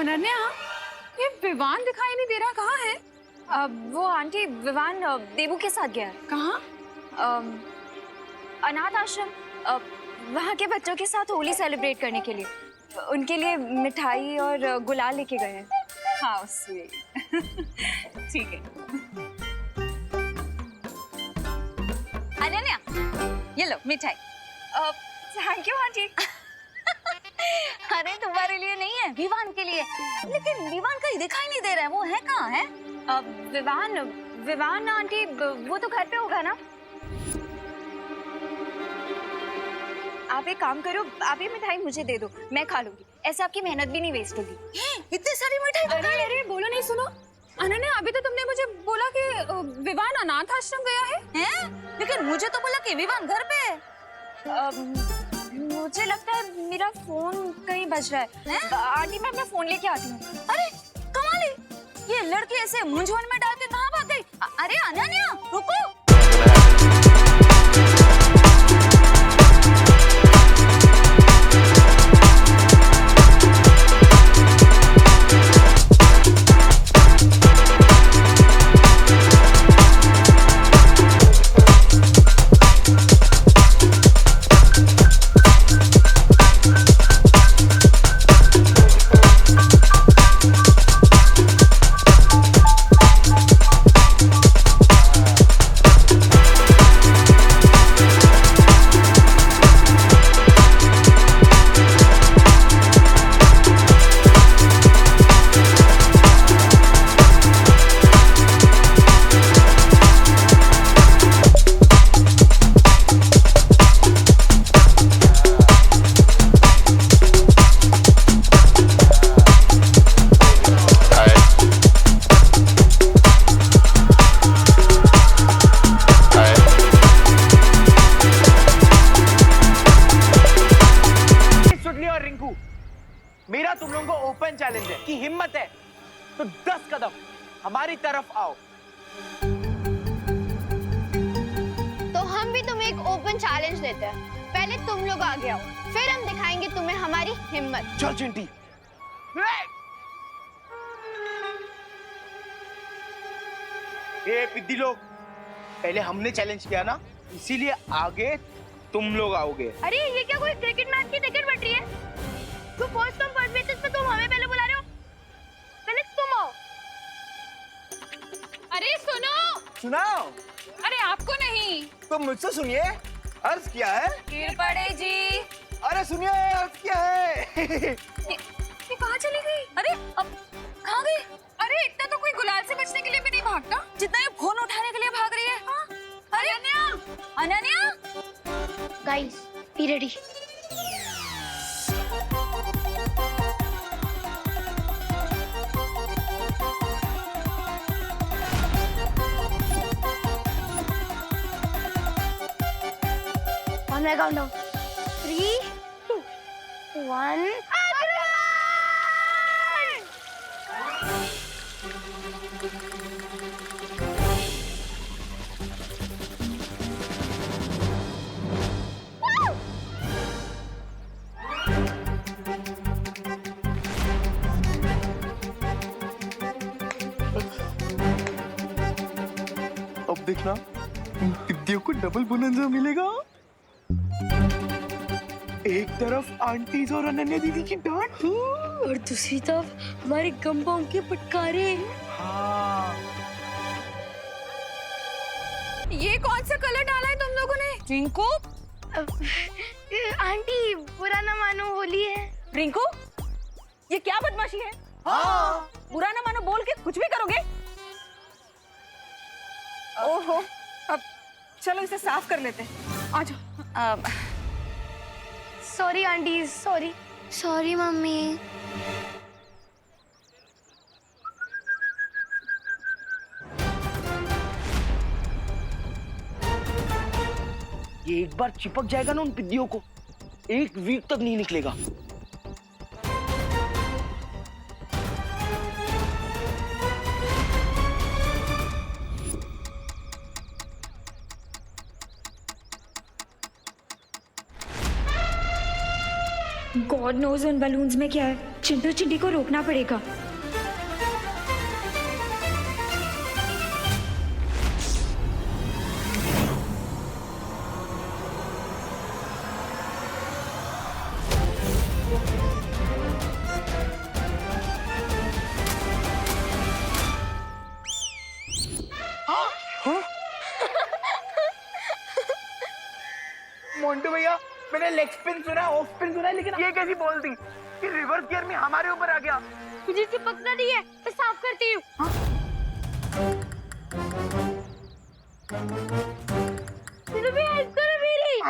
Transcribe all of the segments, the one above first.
अनन्या, ये विवान दिखाई नहीं दे रहा, कहाँ है? वो आंटी, विवान देबू के साथ गया है। कहाँ? अनाथ आश्रम, वहाँ के बच्चों के साथ होली सेलिब्रेट करने के लिए। उनके लिए मिठाई और गुलाल लेके गए हैं। How sweet. ठीक है। अनन्या, ये लो मिठाई। Thank you aunty. अरे तुम्हारे लिए नहीं है, विवान के लिए। लेकिन विवान कहीं दिखाई नहीं दे रहा है, वो है कहाँ है? विवान आंटी, वो तो घर पे होगा ना। आप एक काम करो, आप ये मिठाई मुझे दे दो, मैं खा लूंगी। ऐसे आपकी मेहनत भी नहीं वेस्ट होगी। इतनी सारी मिठाई। अरे बोलो नहीं, सुनो अनन्या, अभी तो तुमने मुझे बोला कि विवान अनाथ आश्रम गया है। लेकिन मुझे तो बोला कि विवान घर पे है। मुझे लगता है मेरा फोन कहीं बज रहा है। आंटी, मैं अपना फोन लेके आती हूँ। अरे कमाल है, ये लड़की ऐसे मूंझवण में डाल के कहाँ भाग गई? अरे अनन्या, रुको। मेरा तुम लोगों को ओपन चैलेंज है कि हिम्मत है तो 10 कदम हमारी तरफ आओ। तो हम भी तुम्हें एक ओपन चैलेंज देते हैं। पहले तुम लोग आगे आओ, फिर हम दिखाएंगे तुम्हें हमारी हिम्मत। चल चिंटी। ए पिद्दी लोग, पहले हमने चैलेंज किया ना, इसीलिए आगे तुम लोग आओगे। अरे ये क्या कोई क्रिकेट मैच की टिकट बट रही है? तो फर्स्ट कम फर्स्ट बेसिस पे तुम हमें पहले बुला रहे हो, पहले तुम आओ। अरे सुनो। सुनाओ। अरे आपको नहीं, तो मुझसे सुनिए, अर्ज क्या है? गिर पड़े जी। अरे सुनिए, अर्ज क्या है? ये कहाँ चली गई? अरे अब कहाँ गई? अरे इतना तो कोई गुलाल से बचने के लिए भी नहीं भागता जितना ये फोन उठाने के लिए भाग रही है। हाँ? अरे Ananya, guys, be ready. On my countdown. 3, 2, 1. अब देखना, पिद्दियों को डबल बोनंजा मिलेगा। एक तरफ आंटीज और अनन्या दीदी की डांट और दूसरी तरफ हमारे गंबाओं के फटकारे। हाँ। ये कौन सा कलर डाला है तुम लोगों ने? रिंकू, आंटी बुरा ना मानो, होली है। रिंकू, ये क्या बदमाशी है? हाँ। बुरा ना मानो बोल के कुछ भी करोगे? ओहो, अब चलो इसे साफ कर लेते हैं। आ जाओ। Sorry aunty, sorry. Sorry mummy. ये एक बार चिपक जाएगा ना उन पिद्दियों को, 1 वीक तक नहीं निकलेगा। गॉड नोज उन बलून्स में क्या है। चिंटू चिंटी को रोकना पड़ेगा। मोंटू भैया, मैंने लेग स्पिन सुना, ऑफ स्पिन सुना, लेकिन ये कैसी बॉल थी कि रिवर्स गियर में हमारे ऊपर आ गया? मुझे चिपकना नहीं है, मैं साफ करती हूँ। चलो भी हेल्प करो मेरी।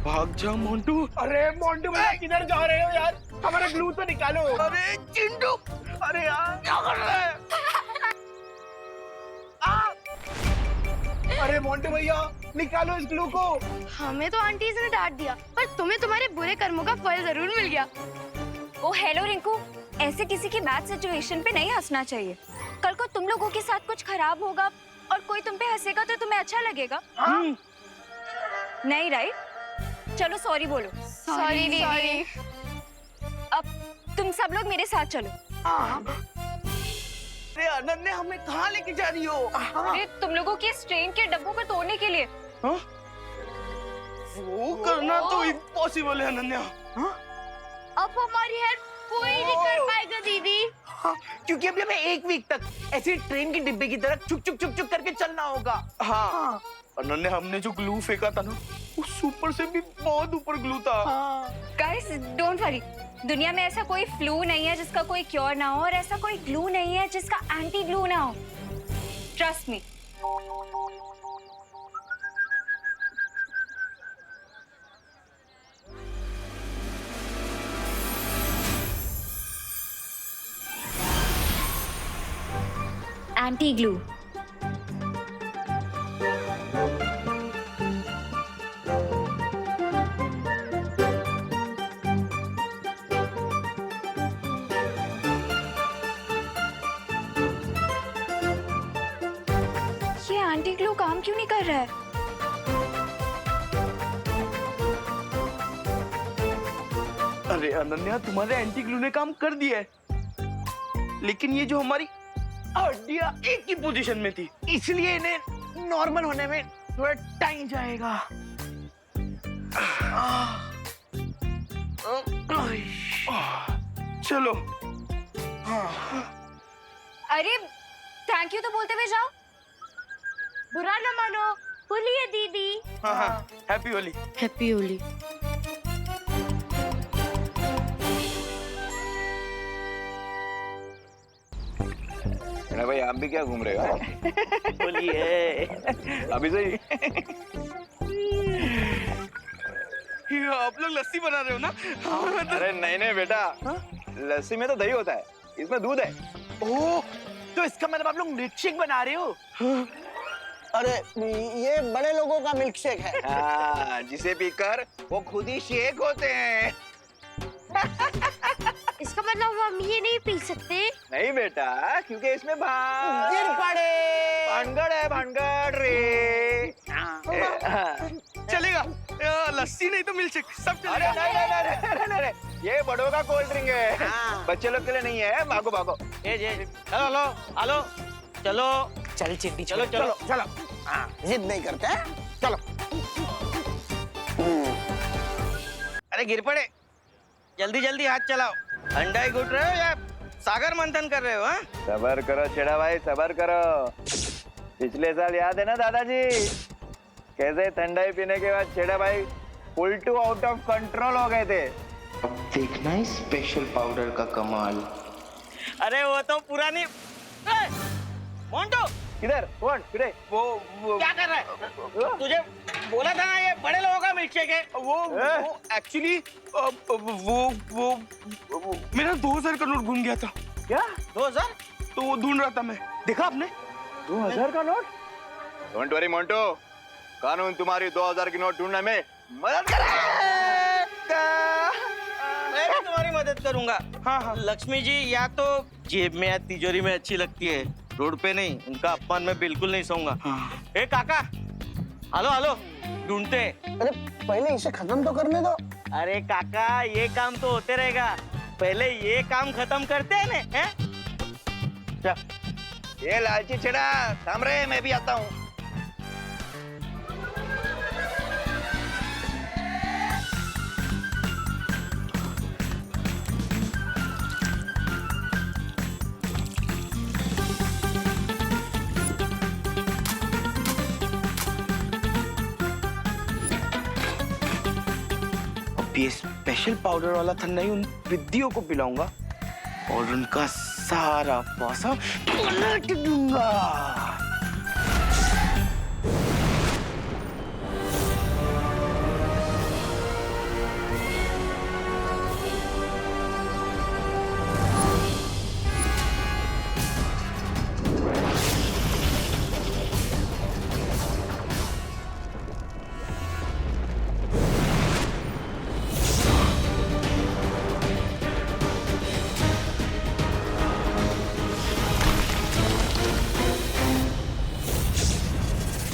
भाग जा मोंटू। अरे मोंटू भैया किधर जा रहे हो यार? हमारा ग्लू तो निकालो। अरे चिंटू, अरे यार क्या कर रहे हैं? अरे मोंटू भैया निकालो इस ग्लू को। हमें तो आंटी ने डांट दिया, पर तुम्हें तुम्हारे बुरे कर्मों का फल जरूर मिल गया। ओ हेलो रिंकू, ऐसे किसी की बैड सिचुएशन पे नहीं हंसना चाहिए। कल को तुम लोगों के साथ कुछ खराब होगा और कोई तुम पे हंसेगा तो तुम्हें अच्छा लगेगा? नहीं राइट? चलो सॉरी बोलो। सॉरी दीदी। अब तुम सब लोग मेरे साथ चलो। अरे अनन्या हमें कहाँ लेके जा रही हो? अरे तुम लोगों की इस ट्रेन के डब्बों को तोड़ने के लिए। वो करना तो इम्पॉसिबल है अनन्या। अब हमारी हेल्प कोई नहीं कर पाएगा दीदी। क्योंकि अभी हमें 1 वीक तक ऐसे ट्रेन के डिब्बे की तरह चुक चुक चुक चुक करके चलना होगा। हाँ। अनन्या हमने जो ग्लू फेंका था ना, उस ऊपर से भी बहुत ऊपर ग्लू था। गाइस डोंट वरी, दुनिया में ऐसा कोई फ्लू नहीं है जिसका कोई क्योर ना हो और ऐसा कोई ग्लू नहीं है जिसका एंटी ग्लू ना हो। Trust me. Anti glue. Anti glue काम क्यों नहीं कर रहा है? अरे अनन्या तुम्हारे एंटी ग्लू ने काम कर दिया है, लेकिन ये जो हमारी हड्डियां एक ही पोजीशन में थी, इसलिए इन्हें नॉर्मल होने में थोड़ा टाइम जाएगा। चलो। अरे थैंक यू तो बोलते हुए जाओ। बुरा न मानो, होली है दीदी। हाँ हाँ, हैप्पी होली। हैप्पी होली। भाई आप भी क्या घूम रहे हो? होली है अभी से ही? आप लोग लस्सी बना रहे हो ना? अरे नहीं नहीं बेटा, लस्सी में तो दही होता है, इसमें दूध है। ओह, तो इसका मतलब आप लोग मिल्क शेक बना रहे हो? अरे ये बड़े लोगों का मिल्क शेक है। हाँ, जिसे पीकर वो खुद ही शेक होते हैं। इसका मतलब हम ये नहीं पी सकते? नहीं बेटा, क्योंकि इसमें गिर पड़े। भानगड़ है, भानगड़ रे। चलेगा, लस्सी नहीं तो मिल्क शेक सब अरे चलेगा। नहीं, नहीं, ये बड़ों का कोल्ड ड्रिंक है, बच्चे लोग के लिए नहीं है। भागो भागो। हेलो हेलो, चलो चल चिट्टी चलो चलो चलो। हाँ, जिद नहीं करते हैं? चलो। अरे गिर पड़े, जल्दी जल्दी हाथ चलाओ। अंडाई घुट रहे हो या सागर मंथन कर रहे हो? हाँ, सबर करो छेड़ा भाई, सबर करो। पिछले साल याद है ना दादाजी, कैसे ठंडाई पीने के बाद छेड़ा भाई full to out of control हो गए थे। अब देखना है स्पेशल पाउडर का कमाल। अरे वो तो पुरानी। मोंटू किधर कौन किधर? वो क्या कर रहा है? तुझे बोला था ना ये बड़े लोगों का मिल्क शेक है। वो एक्चुअली वो मेरा 2000 का नोट घूम गया था। क्या 2000? तो वो ढूंढ रहा था मैं, देखा आपने? 2000 का नोट? डोंट वरी मोंटो, कानून तुम्हारी 2000 की नोट ढूंढने में मदद करेगा। मैं भी तुम्हारी मदद करूंगा। हाँ हाँ। लक्ष्मी जी या तो जेब में या तिजोरी में अच्छी लगती है, रोड पे नहीं। उनका अपमान मैं बिल्कुल नहीं सहूंगा। ए काका, हेलो हेलो, ढूंढते। अरे पहले इसे खत्म तो करने दो। अरे काका, ये काम तो होते रहेगा, पहले ये काम खत्म करते हैं ना, हैं? ये लालची छेड़ा थाम रहे, मैं भी आता हूँ। ये स्पेशल पाउडर वाला ठंडाई उन विद्याओं को पिलाऊंगा और उनका सारा पैसा पलट दूंगा।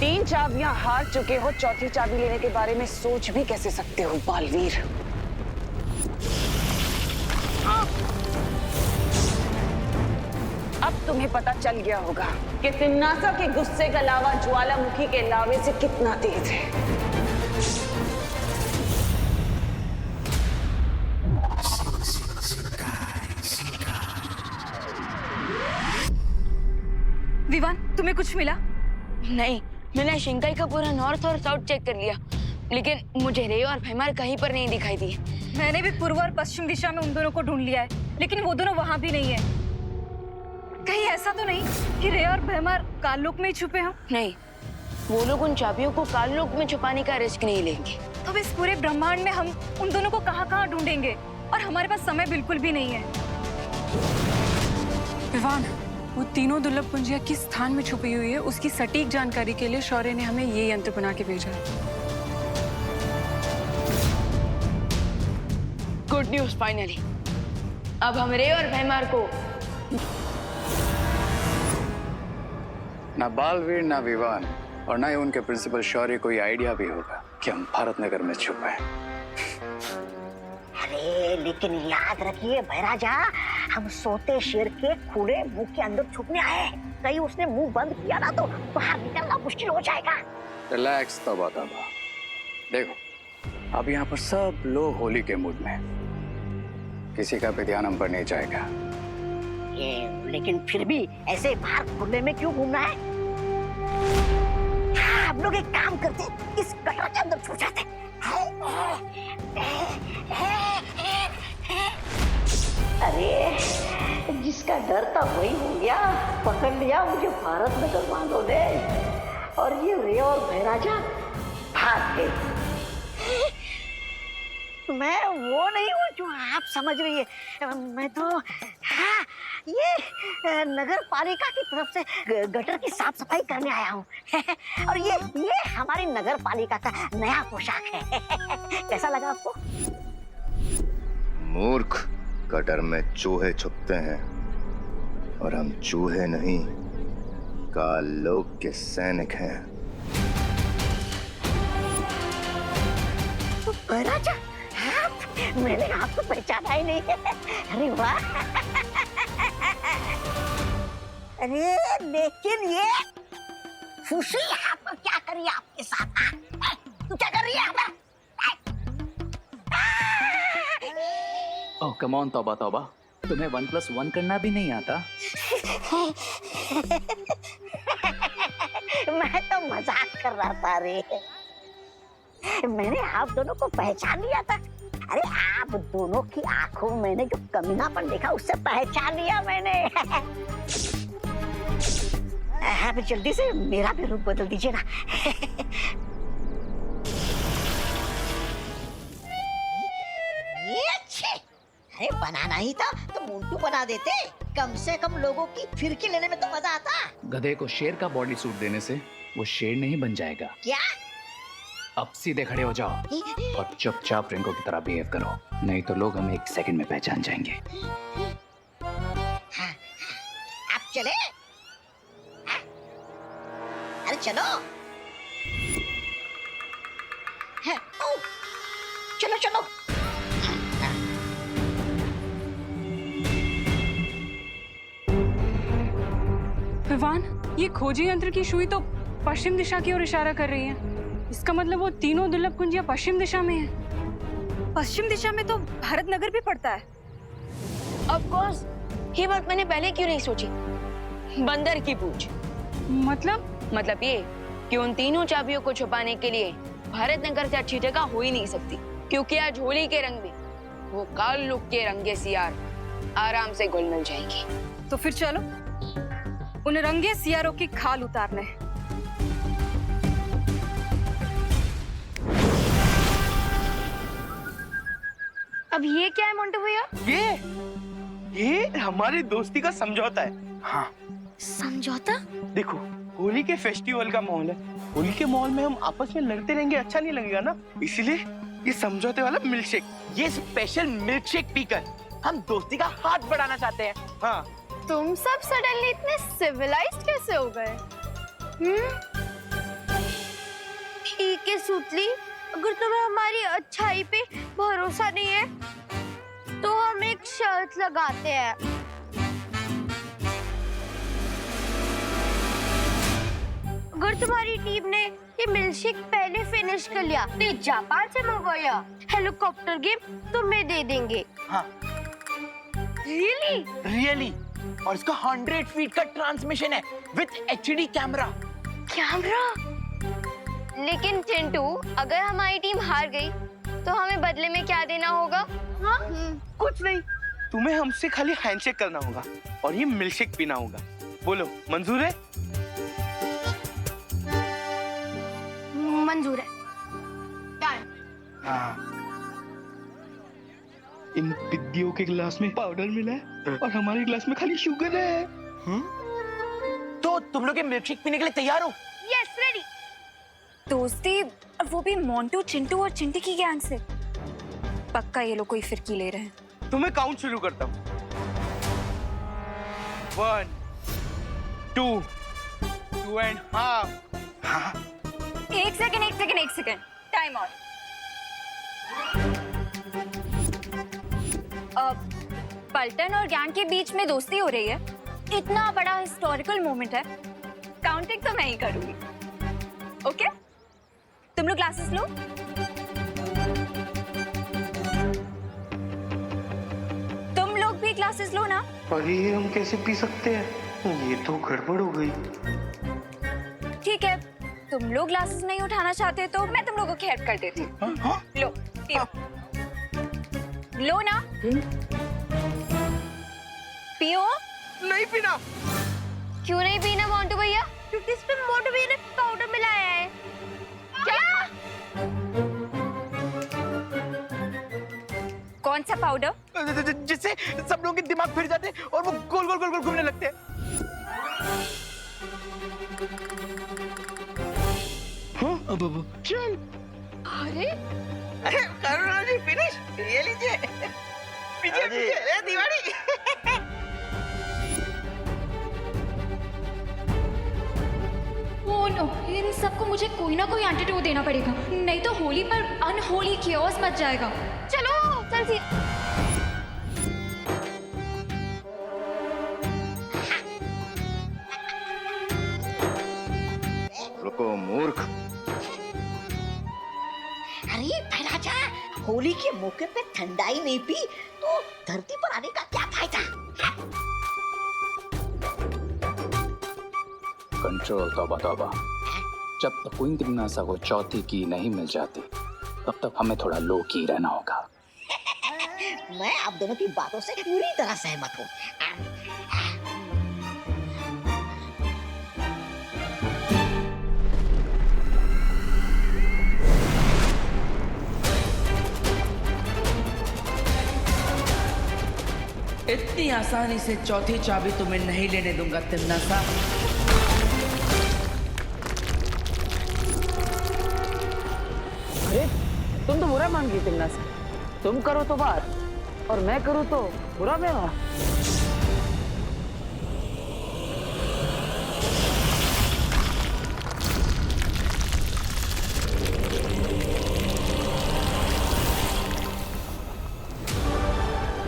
तीन चाबियां हार चुके हो, चौथी चाबी लेने के बारे में सोच भी कैसे सकते हो बालवीर? अब तुम्हें पता चल गया होगा कि तिन्नासा के गुस्से का लावा ज्वालामुखी के लावे से कितना तेज है। विवान, तुम्हें कुछ मिला? नहीं, मैंने शिंकाई का पूरा नॉर्थ और साउथ चेक कर लिया, लेकिन मुझे रे और भैमार कहीं पर नहीं दिखाई दी। मैंने भी पूर्व और पश्चिम दिशा में उन दोनों को ढूंढ लिया है, लेकिन वो दोनों वहां भी नहीं है। कहीं ऐसा तो नहीं कि रे और भैमार काललोक में ही छुपे हों? नहीं, वो लोग उन चाबियों को काललोक में छुपाने का रिस्क नहीं लेंगे। तो इस पूरे ब्रह्मांड में हम उन दोनों को कहाँ-कहाँ ढूंढेंगे? और हमारे पास समय बिल्कुल भी नहीं है। विवान, वो तीनों दुर्लभ कुंजियां किस स्थान में छुपी हुई है, उसकी सटीक जानकारी के लिए शौर्य ने हमें ये यंत्र बना के भेजा है। गुड न्यूज, फाइनली अब हम रे और भैमार को ना बालवीर, ना विवान और ना ही उनके प्रिंसिपल शौर्य को ये आइडिया भी होगा कि हम भारत नगर में छुपे हैं। अरे लेकिन याद रखिए भैराजा, हम सोते शेर के खुले मुंह के अंदर छुपने आए हैं। कहीं उसने मुंह बंद किया ना तो बाहर निकलना मुश्किल हो जाएगा। रिलैक्स तबा तबा। देखो, अब यहाँ पर सब लोग होली के मूड में, किसी का भी ध्यान हम पर नहीं जाएगा। लेकिन फिर भी ऐसे बाहर खुले में क्यों घूमना है? हाँ, हम लोग एक काम करते, इस गटर के अंदर छुप जाते। अरे जिसका डर था वही हो गया, पकड़ लिया मुझे भारत नगर वालों ने, और ये रे और भैराजा भाग गए। मैं वो नहीं हूँ जो आप समझ रही है। मैं तो हाँ, ये नगर पालिका की तरफ से गटर की साफ सफाई करने आया हूँ। और ये हमारी नगर पालिका का नया पोशाक है। कैसा लगा आपको? मूर्ख, गटर में चूहे छुपते हैं और हम चूहे नहीं, काललोक के सैनिक हैं। भैराजा, मैंने आपको पहचाना ही नहीं है। अरे वाह! अरे लेकिन ये खुशी यहाँ पर क्या करी आपके साथ? तू क्या कर रही है? ओह कम ऑन तौबा तौबा, तुम्हें 1+1 करना भी नहीं आता? मैं तो मजाक कर रहा था रे। मैंने आप दोनों को पहचान लिया था। अरे आप दोनों की आंखों में मैंने जो कमीनापन देखा उससे पहचान लिया मैंने। आप जल्दी से मेरा भी रूप बदल दीजिए ना। ये अच्छे, अरे बनाना ही था तो मोंटू बना देते, कम से कम लोगों की फिरकी लेने में तो मजा आता। गधे को शेर का बॉडी सूट देने से वो शेर नहीं बन जाएगा। क्या? अब सीधे खड़े हो जाओ और चुपचाप रिंको की तरह बिहेव करो, नहीं तो लोग हमें 1 सेकंड में पहचान जाएंगे। हाँ, आप चले? हाँ? अरे चलो। है। ओ, चलो चलो। विवान, ये खोजी यंत्र की सुई तो पश्चिम दिशा की ओर इशारा कर रही है। इसका मतलब वो तीनों दुर्लभ कुंजियां पश्चिम दिशा में है। पश्चिम दिशा में तो भारत नगर भी पड़ता है। ऑफ कोर्स, ये बात मैंने पहले क्यों नहीं सोची? बंदर की पूछ। मतलब ये कि उन तीनों चाबियों को छुपाने के लिए भारत नगर से अच्छी जगह हो ही नहीं सकती, क्योंकि आज होली के रंग में वो काल लुक के रंगे सियार आराम से घुल मिल जाएंगी। तो फिर चलो उन रंगे सियारों की खाल उतारने। अब ये क्या है मोंटू भैया? ये हमारी दोस्ती का समझौता है। हाँ, समझौता? देखो, होली के फेस्टिवल का माहौल है। होली के माहौल में हम आपस में लड़ते रहेंगे, अच्छा नहीं लगेगा ना। इसीलिए ये समझौते वाला मिल्कशेक, ये स्पेशल मिल्कशेक पीकर हम दोस्ती का हाथ बढ़ाना चाहते हैं। हाँ। तुम सब सडनली इतने सिविलाइज्ड कैसे हो गए? ठीक है सुतली, अगर तुम्हें हमारी अच्छाई पे भरोसा नहीं है तो हम एक शर्त लगाते हैं। अगर तुम्हारी टीम ने ये मिल्कशेक पहले फिनिश कर लिया तो जापान से मंगवाया हेलीकॉप्टर गेम तुम्हें दे देंगे। हाँ। रियली और इसका 100 फीट का ट्रांसमिशन है विद एचडी कैमरा। लेकिन चिंटू, अगर हमारी टीम हार गई तो हमें बदले में क्या देना होगा? हाँ? कुछ नहीं, तुम्हें हमसे खाली हैंडशेक करना होगा और ये मिल्कशेक पीना होगा। बोलो, मंजूर है? मंजूर है। हाँ। इन पिद्दियों के गिलास में पाउडर मिला है और हमारे गिलास में खाली शुगर है। तो तुम लोग ये मिल्कशेक पीने के लिए तैयार हो? Yes, ready. दोस्ती, और वो भी मोंटू, चिंटू और चिंटी की गैंग से। पक्का ये लोग कोई फिरकी ले रहे हैं। तुम्हें काउंट शुरू करता हूँ। 1, 2, 2.5। हाँ? एक सेकंड, टाइम आउट। पल्टन और गैंग के बीच में दोस्ती हो रही है, इतना बड़ा हिस्टोरिकल मोमेंट है, काउंटिंग तो मैं ही करूंगी। ओके? तुम लोग क्लासेस लो। तुम लोग भी क्लासेस लो ना। पर ये हम कैसे पी सकते हैं? ये तो गड़बड़ हो गई। ठीक है, तुम लोग ग्लासेस नहीं उठाना चाहते तो मैं तुम लोगों की हेल्प कर देती हूँ। लो, पियो। लो ना। पियो। नहीं पीना। क्यों नहीं पीना मोंटू भैया? क्योंकि इसमें मोंटू भैया ने पाउडर मिलाया है। क्या? कौन सा पाउडर? जिससे सब लोगों के दिमाग फिर जाते और वो गोल गोल गोल गोल घूमने लगते हैं। हाँ, अब चल। अरे करुणा जी, फिनिश। ये लीजिए। पीछे पीछे दिवाली। ओह नो, इन सबको मुझे कोई ना कोई एंटीडोट देना पड़ेगा, नहीं तो होली पर अनहोली कियोस मच जाएगा। चलो जल्दी। रुको मूर्ख। अरे राजा, होली के मौके पे ठंडाई नहीं पी तो धरती पर आने का क्या फायदा? कंट्रोल तौबा। जब तक क्वीन नासा को चौथी की नहीं मिल जाती तब तक हमें थोड़ा लो की रहना होगा। मैं आप दोनों की बातों से पूरी तरह सहमत हूँ। इतनी आसानी से चौथी चाबी तुम्हें नहीं लेने दूंगा तिन्नासा। अरे तुम तो बुरा मान गई तिन्नासा। तुम करो तो बात और मैं करूँ तो बुरा व्यवहार।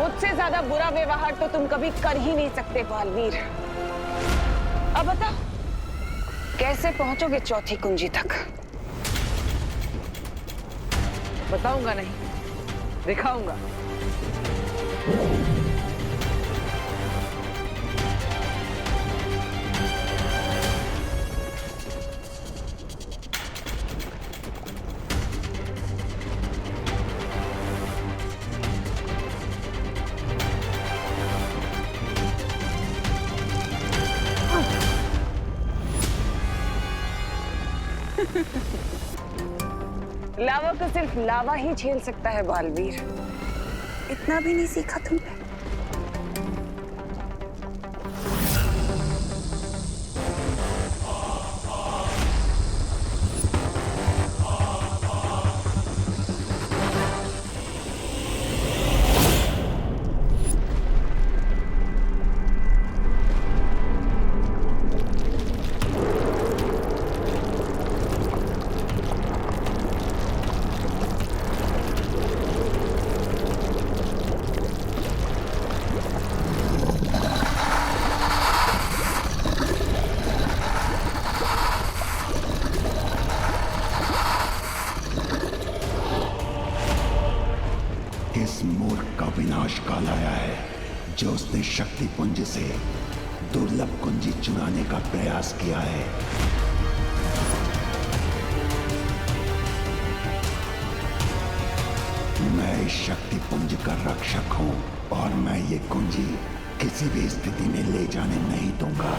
मुझसे ज्यादा बुरा व्यवहार तो तुम कभी कर ही नहीं सकते बालवीर। अब बताओ कैसे पहुंचोगे चौथी कुंजी तक? बताऊंगा नहीं, दिखाऊंगा। लावा को सिर्फ लावा ही झेल सकता है बालवीर। इतना भी नहीं सीखा तुमने? इस मूर्ख का विनाश काल आया है, जो उसने शक्ति पुंज से दुर्लभ कुंजी चुराने का प्रयास किया है। मैं इस शक्ति पुंज का रक्षक हूं और मैं ये कुंजी किसी भी स्थिति में ले जाने नहीं दूंगा।